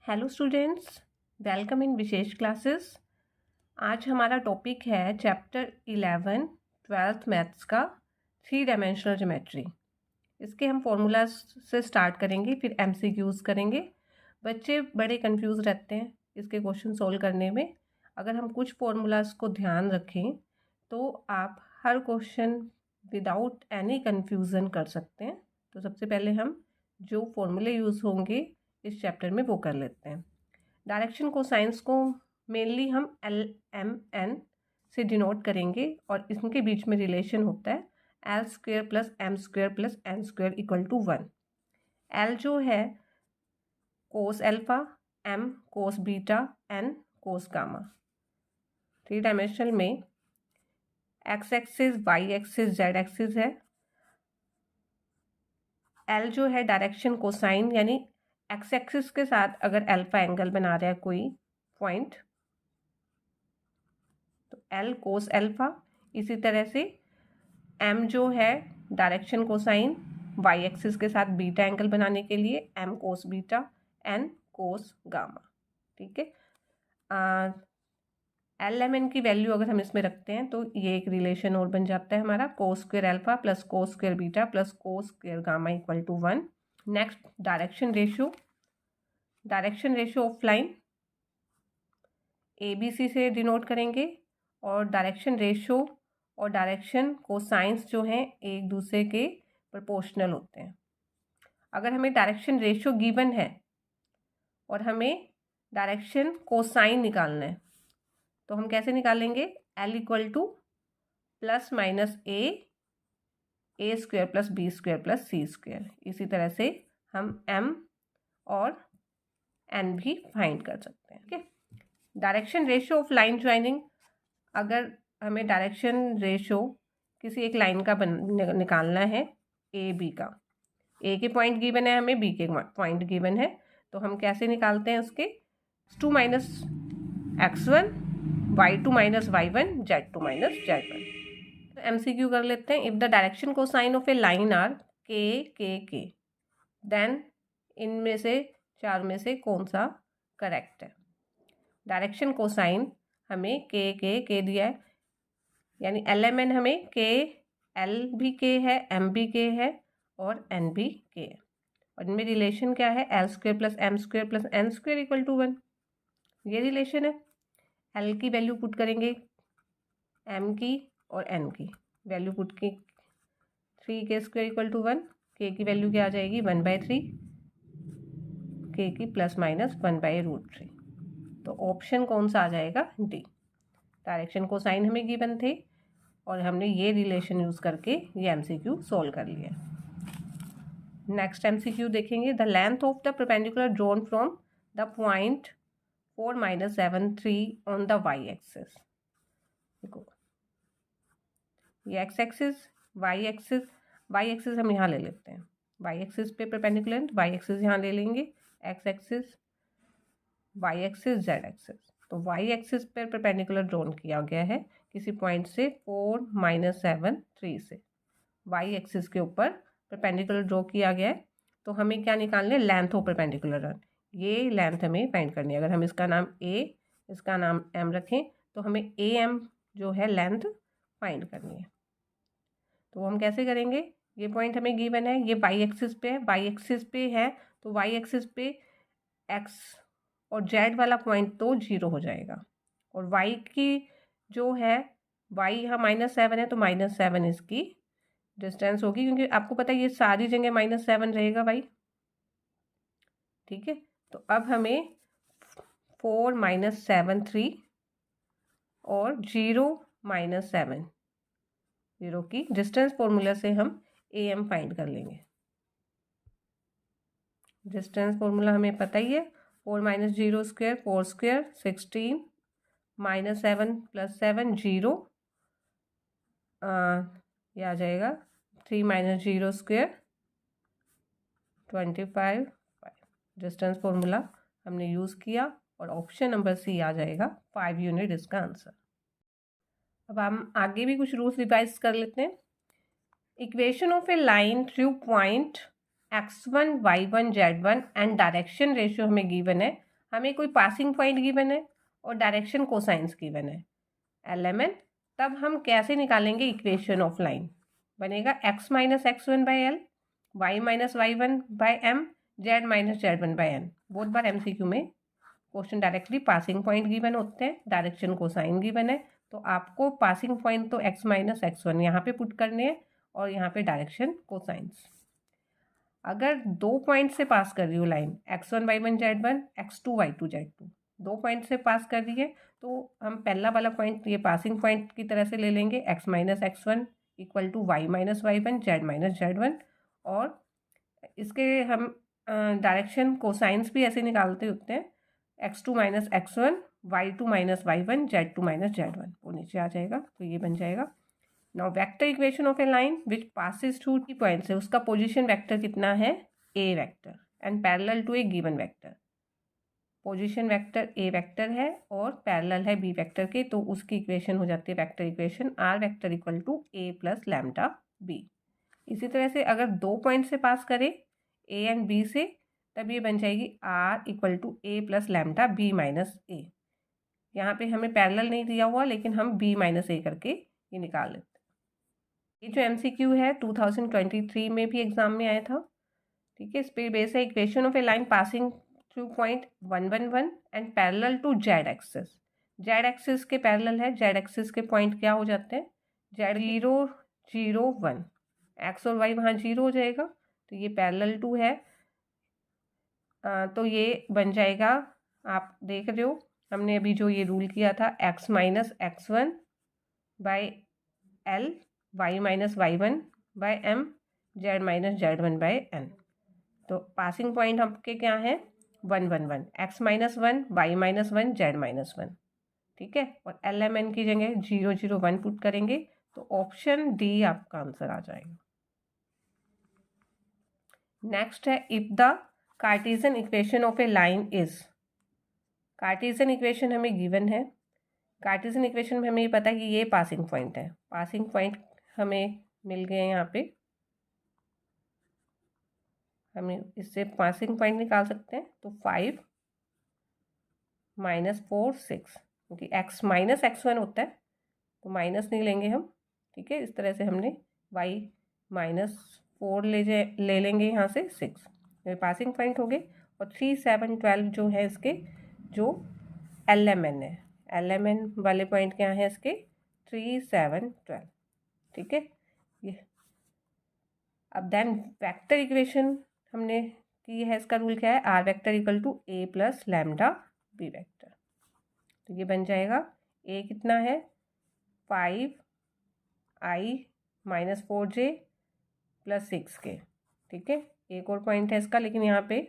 Hello students, welcome in Vishesh classes. आज हमारा topic है चैप्टर 11 ट्वेल्थ मैथ्स का 3 डायमेंशनल ज्योमेट्री। इसके हम फॉर्मूलाज से स्टार्ट करेंगे, फिर एमसीक्यूज करेंगे। बच्चे बड़े कंफ्यूज रहते हैं इसके क्वेश्चन सोल्व करने में। अगर हम कुछ फॉर्मूलाज को ध्यान रखें तो आप हर क्वेश्चन विदाउट एनी कन्फ्यूज़न कर सकते हैं। तो सबसे पहले हम जो फॉर्मूले यूज़ होंगे इस चैप्टर में वो कर लेते हैं। डायरेक्शन कोसाइंस को मेनली हम LMN से डिनोट करेंगे और इनके बीच में रिलेशन होता है L² + M² + N² = 1। L जो है cos alpha, M cos beta, N cos gamma. 3 dimensional में X axis, Y axis, Z axis है। L जो है डायरेक्शन कोसाइन, यानी एक्स एक्सिस के साथ अगर अल्फा एंगल बना रहा है कोई पॉइंट तो L कोस अल्फा। इसी तरह से M जो है डायरेक्शन कोसाइन, वाई एक्सिस के साथ बीटा एंगल बनाने के लिए M cos beta, N cos gamma. ठीक है। LMN की वैल्यू अगर हम इसमें रखते हैं तो ये एक रिलेशन और बन जाता है हमारा, cos square alpha plus cos square beta plus cos square gamma = 1। Next direction ratio of line ABC से डिनोट करेंगे, और डायरेक्शन रेशियो और डायरेक्शन कोसाइंस जो हैं एक दूसरे के प्रोपोर्शनल होते हैं। अगर हमें डायरेक्शन रेशियो गिवन है और हमें डायरेक्शन कोसाइन निकालना है तो हम कैसे निकालेंगे? L = ±A² + B² + C²। इसी तरह से हम M और N भी फाइंड कर सकते हैं। ठीक है। Direction ratio of line joining, अगर हमें डायरेक्शन रेशियो किसी एक लाइन का निकालना है AB का, A के पॉइंट गिवन है, हमें B के पॉइंट गिवन है, तो हम कैसे निकालते हैं उसके? x2 - x1, y2 - y1, z2 - z1। तो MCQ कर लेते हैं। If the direction cosine of a line are k then इनमें से चार में से कौन सा करेक्ट है? डायरेक्शन कोसाइन हमें k दिया है, यानी LMN हमें k, L भी k है, M भी k है और N भी k है। और इनमें रिलेशन क्या है? L² + M² + N² = 1। ये रिलेशन है। L की वैल्यू पुट करेंगे, M की और N की वैल्यू पुट की, 3k² = 1। k की वैल्यू क्या आ जाएगी? 1/3, k की ±1/√3। तो ऑप्शन कौन सा आ जाएगा? डी। डायरेक्शन कोसाइन हमें गिवन थे और हमने ये रिलेशन यूज़ करके ये MCQ सोल्व कर लिया। नेक्स्ट MCQ देखेंगे। The length of the perpendicular drawn from the point 4 - 7 3 on the y axis. देखो ये x एक्सिस, y एक्सिस हम यहाँ ले लेते हैं। y एक्सिस पे परपेंडिकुलर, y एक्सिस यहाँ ले लेंगे, x axis, y axis, z axis. तो y एक्सिस पर परपेंडिकुलर ड्रॉन किया गया है किसी पॉइंट से 4 - 7 3 से, y एक्सिस के ऊपर परपेंडिकुलर ड्रॉ किया गया है। तो हमें क्या निकालना है? Length of perpendicular run. ये लेंथ हमें फाइंड करनी है। अगर हम इसका नाम A, इसका नाम M रखें तो हमें AM जो है लेंथ फाइंड करनी है। तो हम कैसे करेंगे? ये पॉइंट हमें गिवन है, ये y एक्सिस पे है, y एक्सिस पे है तो y एक्सिस पे x और z वाला पॉइंट तो 0 हो जाएगा, और y की जो है, y यहाँ -7 है तो -7 इसकी डिस्टेंस होगी, क्योंकि आपको पता है ये सारी जगह -7 रहेगा y। ठीक है। तो अब हमें 4 - 7 3 और 0 - 7 0 की डिस्टेंस फॉर्मूला से हम AM फाइंड कर लेंगे। डिस्टेंस फॉर्मूला हमें पता ही है, 4 - 0² 4² 16 -7 + 7 0, ये आ जाएगा 3 - 0² 25। डिस्टेंस फॉर्मूला हमने यूज़ किया और ऑप्शन नंबर C आ जाएगा 5 यूनिट इसका आंसर। अब हम आगे भी कुछ रूल्स रिवाइज कर लेते हैं। Equation of a line through point x1 y1 z1 and direction ratio हमें गिवन है हमें कोई पासिंग पॉइंट गिवन है और डायरेक्शन कोसाइंस गिवन है LMN, तब हम कैसे निकालेंगे इक्वेशन ऑफ लाइन? बनेगा x minus x1 by L, y minus y1 by M, z minus z1 by N. बहुत बार MCQ में question directly passing point given होते हैं, डायरेक्शन कोसाइन गिवन है, तो आपको पासिंग पॉइंट तो x माइनस x1 यहाँ पे पुट करने हैं और यहाँ पे डायरेक्शन कोसाइंस। अगर 2 पॉइंट से पास कर रही हूँ line x1 y1 z1, x2 y2 z2, 2 point से पास कर रही है, तो हम पहला वाला पॉइंट ये पासिंग पॉइंट की तरह से ले लेंगे x minus x1 equal to y minus y1 z minus z1, और इसके हम डायरेक्शन कोसाइंस भी ऐसे निकालते होते हैं x2 minus x1 y2 minus y1 z2 minus z1, वो नीचे आ जाएगा, तो ये बन जाएगा। Now vector equation of a line which passes through T points है, उसका पोजीशन वेक्टर कितना है? A vector and parallel to a given vector. Position vector A vector है और पैरेलल है बी वेक्टर के, तो उसकी इक्वेशन हो जाती है vector equation R vector equal to A plus lambda B. इसी तरह से अगर 2 पॉइंट से पास करें ए एंड बी से, तब ये बन जाएगी R equal to A plus lambda B minus A. यहाँ पे हमें पैरेलल नहीं दिया हुआ, लेकिन हम बी माइनस ए करके ये निकाल लेते हैं। ये जो MCQ है 2023 में भी एग्जाम में आया था, ठीक है। इस पे बेस है equation of a line passing through point 1 1 1 and parallel to Z axis. Z axis के पैरेलल है, जेड एक्सिस के पॉइंट क्या हो जाते हैं? जेड 0 0 1, एक्स और वाई वहाँ 0 हो जाएगा, तो ये पैरेलल टू है। तो ये बन जाएगा, आप देख रहे हो हमने अभी जो ये रूल किया था, x minus x1 by L, y minus y1 by M, z minus z1 by N. तो पासिंग पॉइंट आपके क्या है? 1 1 1, x minus 1 y minus 1 z minus 1, ठीक है। और LMN की जगह 0 0 1 पुट करेंगे, तो ऑप्शन डी आपका आंसर आ जाएगा। नेक्स्ट है if the Cartesian equation of a line is. Cartesian equation हमें गिवन है, कार्टेशियन इक्वेशन में हमें ये पता है कि ये पासिंग पॉइंट है, पासिंग पॉइंट हमें मिल गए हैं। यहाँ पे हमें इससे पासिंग पॉइंट निकाल सकते हैं, तो 5 माइनस 4 6, क्योंकि x माइनस x1 होता है तो माइनस नहीं लेंगे हम, ठीक है। इस तरह से हमने y माइनस 4 ले लेंगे यहाँ से 6, ये पासिंग पॉइंट हो गए। और 3 7 12 जो है इसके जो LMN है, LMN वाले पॉइंट क्या है इसके? 3 7 12, ठीक है। ये अब देन वेक्टर इक्वेशन हमने की है, इसका रूल क्या है? R vector equal to A plus lambda B vector. तो ये बन जाएगा ए कितना है? 5i minus 4j plus 6k, ठीक है। एक और पॉइंट है इसका, लेकिन यहाँ पे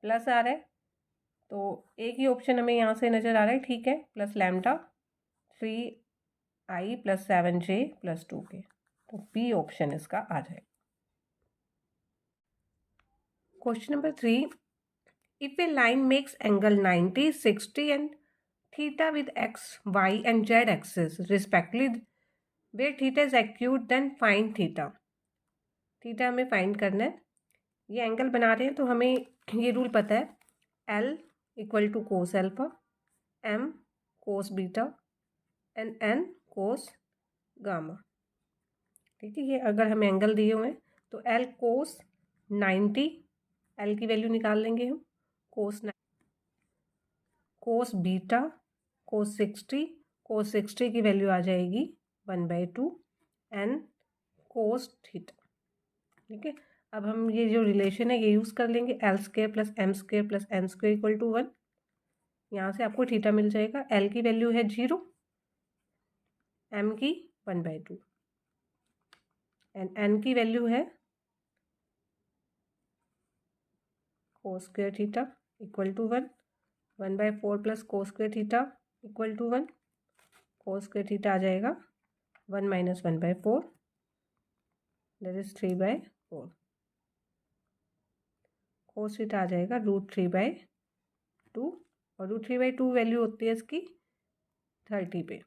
प्लस आ रहा है, तो एक ही ऑप्शन हमें यहाँ से नज़र आ रहा है, ठीक है। Plus lambda 3i plus 7j plus 2k, तो बी ऑप्शन इसका आ जाएगा। Question number 3, if a line makes angle 90 60 and theta with x y and z axis respectively where theta is acute then find theta। Theta हमें find करना है। ये angle बना रहे हैं तो हमें ये रूल पता है, L equal to cos alpha, M cos beta and N cos gamma, ठीक है। ये अगर हमें एंगल दिए हुए हैं तो L कोस 90, L की वैल्यू निकाल लेंगे हम, कोस बीटा कोस 60, कोस 60 की वैल्यू आ जाएगी 1/2 एन कोस थीटा, ठीक है। अब हम ये जो रिलेशन है ये यूज़ कर लेंगे, L square plus M square plus N square equal to 1। यहाँ से आपको थीटा मिल जाएगा, L की वैल्यू है 0, M की 1/2 एंड N की वैल्यू है cos square theta equal to 1, 1/4 plus cos square theta equal to 1, cos square theta आ जाएगा 1 minus 1/4, that is 3/4, cos theta आ जाएगा √3/2, और √3/2 वैल्यू होती है इसकी 30 पे।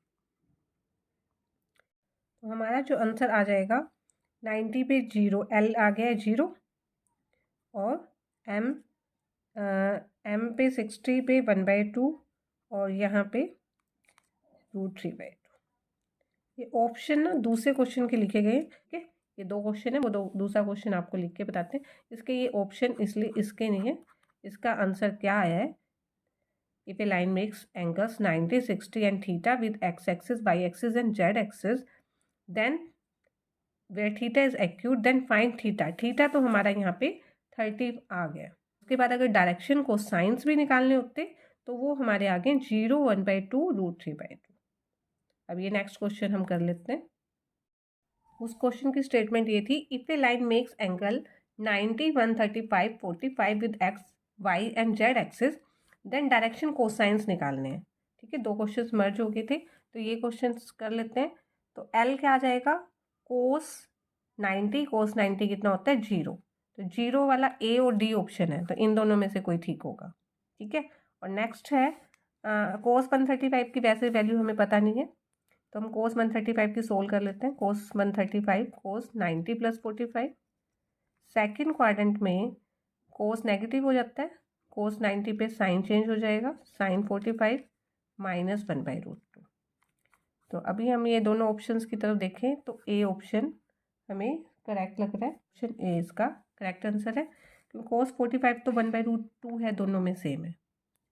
तो हमारा जो आंसर आ जाएगा 90 पे 0, L आ गया है 0 और M m पे 60 पे 1/2 और यहाँ पे √3/2। ये ऑप्शन ना दूसरे क्वेश्चन के लिखे गए, ठीक है। ये 2 क्वेश्चन है, वो दूसरा क्वेश्चन आपको लिख के बताते हैं। इसके ये ऑप्शन इसलिए इसके नहीं है। इसका आंसर क्या आया है, if a line makes angles 90, 60 and theta with x axis, y axis and z axis, then where theta is acute, then find theta। Theta तो हमारा यहाँ पे 30 आ गया। उसके बाद अगर डायरेक्शन को साइंस भी निकालने होते तो वो हमारे आगे 0, 1/2, √3/2। अब ये नेक्स्ट क्वेश्चन हम कर लेते हैं। उस क्वेश्चन की स्टेटमेंट ये थी, if a line makes angle 90, 135, 45 with X, Y and Z axis, then direction cosines निकालने हैं। ठीक है, 2 क्वेश्चन मर्ज हो गए थे, तो ये क्वेश्चन कर लेते हैं। तो एल क्या आ जाएगा, कोस 90, कोस 90 कितना होता है 0, तो 0 वाला ए और डी ऑप्शन है, तो इन दोनों में से कोई ठीक होगा। ठीक है, और नेक्स्ट है कोस 135 की वैसे वैल्यू हमें पता नहीं है, तो हम कोस 135 की सोल्व कर लेते हैं। कोस 135 कोस 90 + 45। सेकेंड क्वाड्रेंट में कोस नेगेटिव हो जाता है, कोस 90 पे साइन चेंज हो जाएगा, साइन 45 -1/√2। तो अभी हम ये दोनों ऑप्शंस की तरफ देखें तो ए ऑप्शन हमें करेक्ट लग रहा है। ऑप्शन ए इसका करेक्ट आंसर है, क्योंकि कोस 45 तो 1/√2 है, दोनों में सेम है।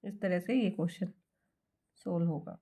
इस तरह से ये क्वेश्चन सोल्व होगा।